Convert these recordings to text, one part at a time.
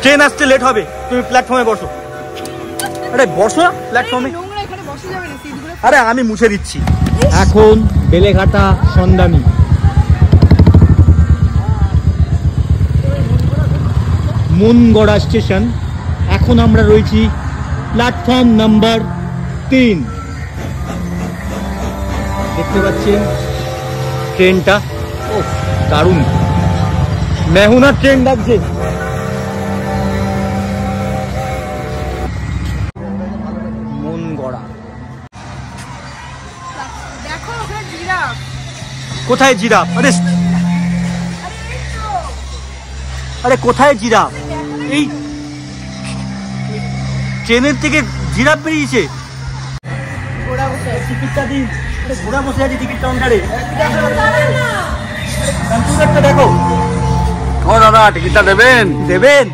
Train আসতে late হবে, তুমি প্ল্যাটফর্মে বসো। আরে বসো না প্ল্যাটফর্মে। আরে আমি মুছে দিচ্ছি। এখন বেলেঘাটা সন্ধানী মনগড়া স্টেশন। এখন আমরা রয়েছি প্ল্যাটফর্ম নাম্বার 3। দেখতে পাচ্ছেন ট্রেনটা, ও দারুণ, মেহুনা ট্রেন ডাকছে। মনগড়া। কোথায় জিরাফ? আরে কোথায় জিরাফ? এই ট্রেনের থেকে জিরাফ বেরিয়েছে। টিকিটটা দিন। ঘোড়া বসে আছে টিকিট কাউন্টারে। কম্পিউটারটা দেখো। ও দাদা, টিকিটটা দেবেন? দেবেন?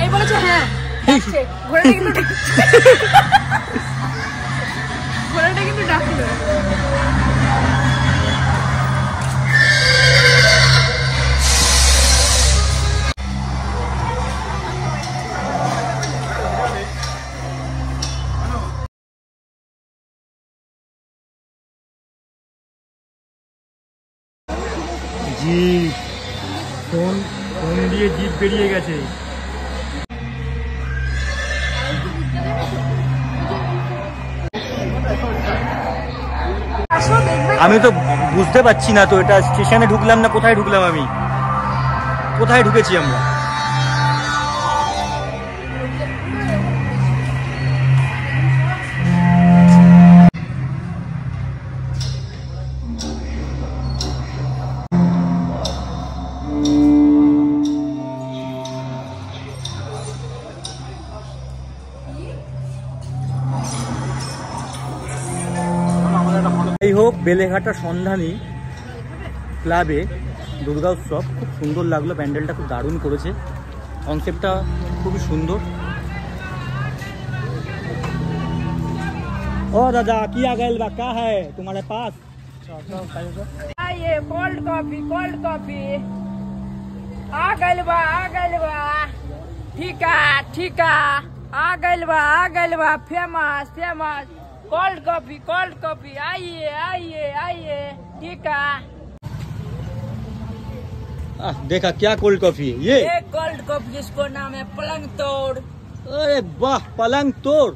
এই বলেছে হ্যাঁ। ঘোড়াটা কিন্তু ডাকলো। জিপ, ফোন দিয়ে জিপ বেরিয়ে গেছে। আমি তো বুঝতে পারছি না তো, এটা স্টেশনে ঢুকলাম না কোথায় ঢুকলাম? আমি কোথায় ঢুকেছি আমরা? যাই হোক, বেলেঘাটা সন্ধানী ক্লাবে দুর্গা উৎসব খুব সুন্দর লাগলো। প্যান্ডেলটা খুব দারুণ করেছে, কনসেপ্টটা খুবই সুন্দর। ও দাদা, কি आ गइल बा? का है तुम्हारे पास? ये कोल्ड कॉफी आ गइल बा। ठीक है आ गइल बा फेमस कोल्ड कॉफी आइए ठीक है। देखा क्या कोल्ड कॉफी है ये कोल्ड कॉफी, जिसको नाम है पलंग तोड़। अरे वाह, पलंग तोड़।